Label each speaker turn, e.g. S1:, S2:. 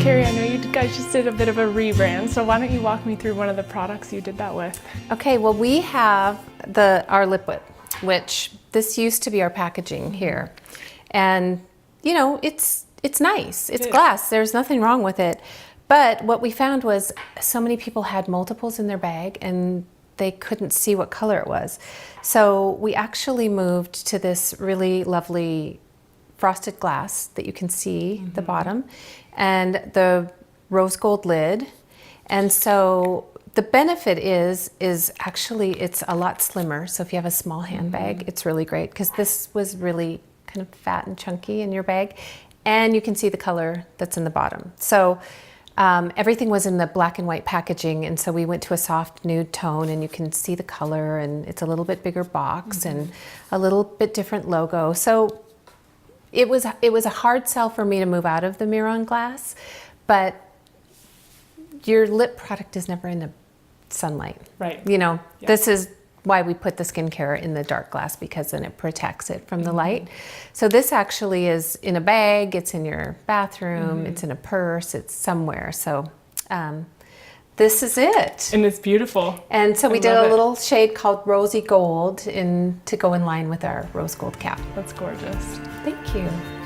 S1: Kari, I know you guys just did a bit of a rebrand, so why don't you walk me through one of the products you did that with?
S2: Okay, well we have our liquid, which this used to be our packaging here. And you know, it's nice, it's glass, there's nothing wrong with it. But what we found was so many people had multiples in their bag and they couldn't see what color it was. So we actually moved to this really lovely frosted glass that you can see the bottom and the rose gold lid. And so the benefit is actually it's a lot slimmer. So if you have a small handbag, it's really great because this was really kind of fat and chunky in your bag. And you can see the color that's in the bottom. So everything was in the black and white packaging, and so we went to a soft nude tone, and you can see the color, and it's a little bit bigger box and a little bit different logo. So it was a hard sell for me to move out of the mirror glass, but your lip product is never in the sunlight.
S1: Right.
S2: You know, this is why we put the skincare in the dark glass, because then it protects it from the light. So this actually is in a bag, it's in your bathroom, it's in a purse, it's somewhere. So this is it.
S1: And it's beautiful.
S2: And so we did a little shade called Rosy Gold to go in line with our rose gold cap.
S1: That's gorgeous.
S2: Thank you.